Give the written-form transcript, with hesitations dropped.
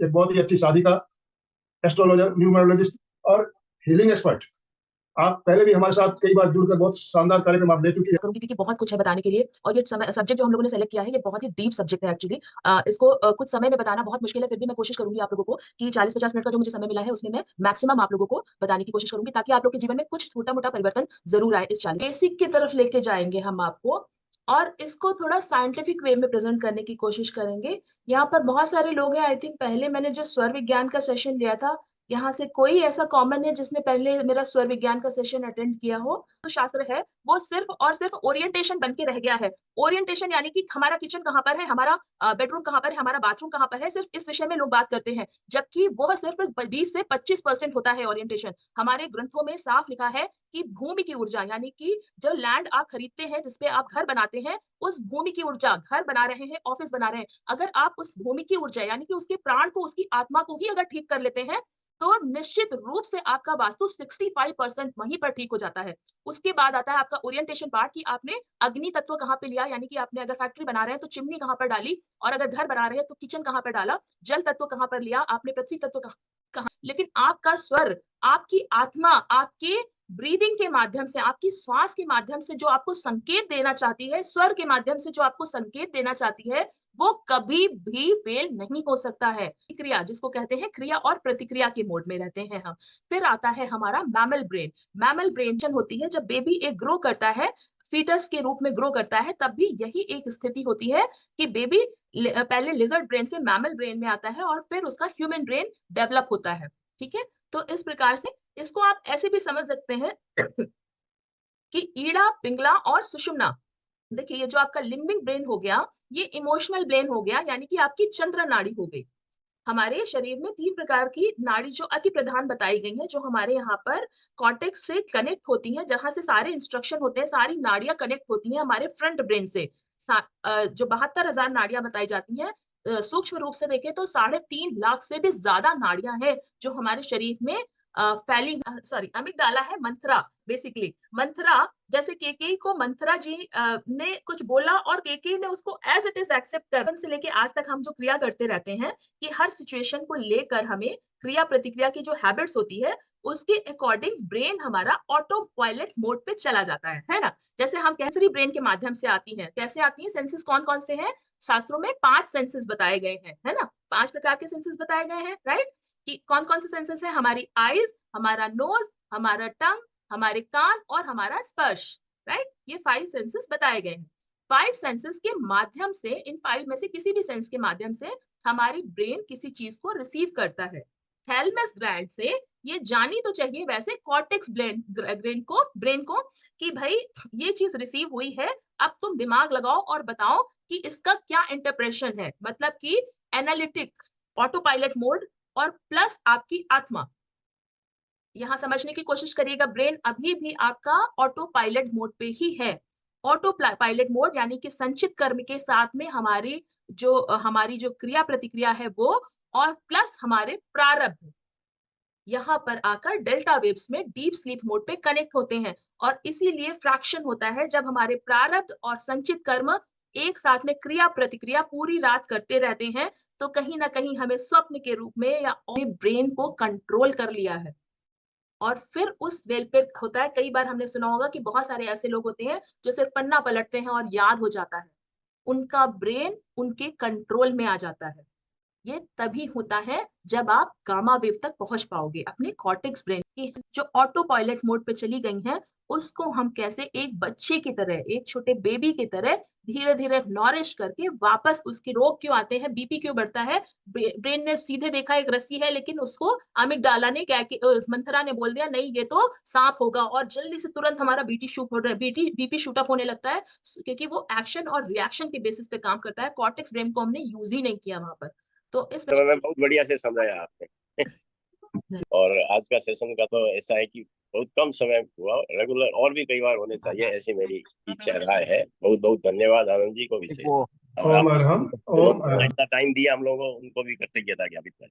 एक बहुत ही अच्छी साधिका, एस्ट्रोलॉजर, न्यूमरोलॉजिस्ट और हीलिंग एक्सपर्ट। आप पहले भी हमारे साथ कई बार जुड़कर बहुत शानदार कार्यक्रम आप ले चुकी हैं। करूँगी क्योंकि बहुत कुछ है बताने के लिए और ये सब्जेक्ट जो हम लोगों ने सेलेक्ट किया है ये बहुत ही डीप सब्जेक्ट है एक्चुअली। इसको कुछ समय में बताना बहुत मुश्किल है, फिर भी मैं कोशिश करूंगी आप लोगों को कि 40-50 मिनट का जो मुझे समय मिला है उसमें मैं मैक्सिमम आप लोगों को बताने की कोशिश करूंगी ताकि आप लोग के जीवन में कुछ छोटा-मोटा परिवर्तन जरूर आए। इस 40 बेसिक की तरफ लेके जाएंगे हम आपको और इसको थोड़ा साइंटिफिक वे में प्रेजेंट करने की कोशिश करेंगे। यहाँ पर बहुत सारे लोग हैं, आई थिंक पहले मैंने जो स्वर विज्ञान का सेशन लिया था, यहाँ से कोई ऐसा कॉमन है जिसने पहले मेरा स्वर विज्ञान का सेशन अटेंड किया हो। तो शास्त्र है वो सिर्फ और सिर्फ ओरिएंटेशन बन के रह गया है। ओरिएंटेशन यानी कि हमारा किचन कहाँ पर है, हमारा बेडरूम कहाँ पर है, हमारा बाथरूम कहाँ पर है, सिर्फ इस विषय में लोग बात करते हैं, जबकि वह सिर्फ 20 से 25% होता है ओरिएंटेशन। हमारे ग्रंथों में साफ लिखा है कि भूमि की ऊर्जा यानी कि जो लैंड आप खरीदते हैं, जिसपे आप घर बनाते हैं, उस भूमि की ऊर्जा, घर बना रहे हैं, ऑफिस बना रहे हैं, अगर आप उस भूमि की ऊर्जा यानी कि उसके प्राण को, उसकी आत्मा को ही अगर ठीक कर लेते हैं, तो निश्चित रूप से आपका वास्तु 65% वहीं पर ठीक हो जाता है। उसके बाद आता है आपका ओरिएंटेशन पार्ट कि आपने अग्नि तत्व कहाँ पे लिया, यानी कि आपने अगर फैक्ट्री बना रहे हैं तो चिमनी कहाँ पर डाली, और अगर घर बना रहे हैं तो किचन कहाँ पर डाला, जल तत्व कहाँ पर लिया आपने, पृथ्वी तत्व कहाँ। लेकिन आपका स्वर, आपकी आत्मा, आपके ब्रीदिंग के माध्यम से, आपकी श्वास के माध्यम से जो आपको संकेत देना चाहती है, स्वर के माध्यम से जो आपको संकेत देना चाहती है, वो कभी भी फेल नहीं हो सकता है। क्रिया जिसको कहते हैं, क्रिया और प्रतिक्रिया के मोड में रहते हैं हम। फिर आता है हमारा मैमल ब्रेन। मैमल ब्रेन होती है जब बेबी एक ग्रो करता है, फीटस के रूप में ग्रो करता है, तब भी यही एक स्थिति होती है कि बेबी पहले लिजर्ड ब्रेन से मैमल ब्रेन में आता है और फिर उसका ह्यूमन ब्रेन डेवलप होता है। ठीक है, तो इस प्रकार से इसको आप ऐसे भी समझ सकते हैं कि ईड़ा, पिंगला और सुषुम्ना, देखिए ये जो आपका लिम्बिक ब्रेन हो गया, ये इमोशनल ब्रेन हो गया, यानी कि आपकी चंद्र नाड़ी हो गई। हमारे शरीर में 3 प्रकार की नाड़ी जो अति प्रधान बताई गई हैं, जो हमारे यहाँ पर कॉर्टेक्स से कनेक्ट होती हैं, जहाँ से सारे इंस्ट्रक्शन होते हैं, सारी नाड़ियाँ कनेक्ट होती हैं हमारे फ्रंट ब्रेन से। जो 72,000 नाड़ियाँ बताई जाती हैं, सूक्ष्म रूप से देखें तो 3.5 लाख से भी ज्यादा नाड़ियाँ हैं जो हमारे शरीर में फैली, सॉरी अमिगडाला है, मंथरा, बेसिकली मंथरा। जैसे केकेई को मंथरा जी ने कुछ बोला और केकेई ने उसको एज इट इज एक्सेप्ट कर, से लेके आज तक हम जो क्रिया करते रहते हैं कि हर सिचुएशन को लेकर हमें क्रिया प्रतिक्रिया की जो हैबिट्स होती है उसके अकॉर्डिंग ब्रेन हमारा ऑटो पायलट मोड पे चला जाता है ना। जैसे हम कैंसरी ब्रेन के माध्यम से आती हैं, कैसे आती हैं, सेंसेस कौन कौन से हैं, शास्त्रों में 5 सेंसेस बताए गए हैं, है ना, 5 प्रकार के सेंसेस बताए गए हैं, राइट। कि कौन कौन से सेंसेस है, हमारी आईज, हमारा नोज, हमारा टंग, हमारे कान और हमारा स्पर्श, राइट। ये 5 सेंसेस बताए गए हैं। 5 सेंसेस के माध्यम से, इन 5 में से किसी भी सेंस के माध्यम से हमारी ब्रेन किसी चीज को रिसीव करता है। थैलेमस ग्लैंड से ये जानी तो चाहिए वैसे कॉर्टेक्स ब्रेन को कि भाई ये चीज रिसीव हुई है, अब तुम दिमाग लगाओ और बताओ कि इसका क्या इंटरप्रेशन है, मतलब कि एनालिटिक, ऑटो पायलट मोड और प्लस आपकी आत्मा। यहां समझने की कोशिश करिएगा, ब्रेन अभी भी आपका ऑटो पायलट मोड पे ही है। ऑटो पायलट मोड यानी कि संचित कर्म के साथ में हमारी जो क्रिया प्रतिक्रिया है वो, और प्लस हमारे प्रारब्ध यहाँ पर आकर डेल्टा वेव्स में डीप स्लीप मोड पे कनेक्ट होते हैं। और इसीलिए फ्रैक्शन होता है जब हमारे प्रारब्ध और संचित कर्म एक साथ में क्रिया प्रतिक्रिया पूरी रात करते रहते हैं, तो कहीं ना कहीं हमें स्वप्न के रूप में या ब्रेन को कंट्रोल कर लिया है। और फिर उस वेल पे होता है, कई बार हमने सुना होगा कि बहुत सारे ऐसे लोग होते हैं जो सिर्फ पन्ना पलटते हैं और याद हो जाता है, उनका ब्रेन उनके कंट्रोल में आ जाता है। ये तभी होता है जब आप गामा वेव तक पहुंच पाओगे। अपने कॉर्टेक्स ब्रेन की जो ऑटो पायलट मोड पे चली गई हैं, उसको हम कैसे एक बच्चे की तरह, एक छोटे बेबी की तरह धीरे धीरे नॉरिश करके वापस, उसके रोग क्यों आते हैं, बीपी क्यों बढ़ता है, ब्रेन ने सीधे देखा एक रस्सी है, लेकिन उसको अमिगडाला ने क्या मंथरा ने बोल दिया नहीं ये तो सांप होगा, और जल्दी से तुरंत हमारा बीटी शूट हो रहा है, बीपी शूट अप होने लगता है, क्योंकि वो एक्शन और रिएक्शन के बेसिस पे काम करता है। कॉर्टेक्स ब्रेन को हमने यूज ही नहीं किया वहां पर। तो इस मैंने बहुत बढ़िया से समझाया आपने। और आज का सेशन का तो ऐसा है कि बहुत कम समय हुआ, रेगुलर और भी कई बार होने चाहिए, ऐसी मेरी इच्छा राय है। बहुत बहुत धन्यवाद आनंद जी को विशेष, और ओम अरहम, ओम आप अरहम। इतना टाइम दिया हम लोगों को, उनको भी कृतज्ञता ज्ञापित है।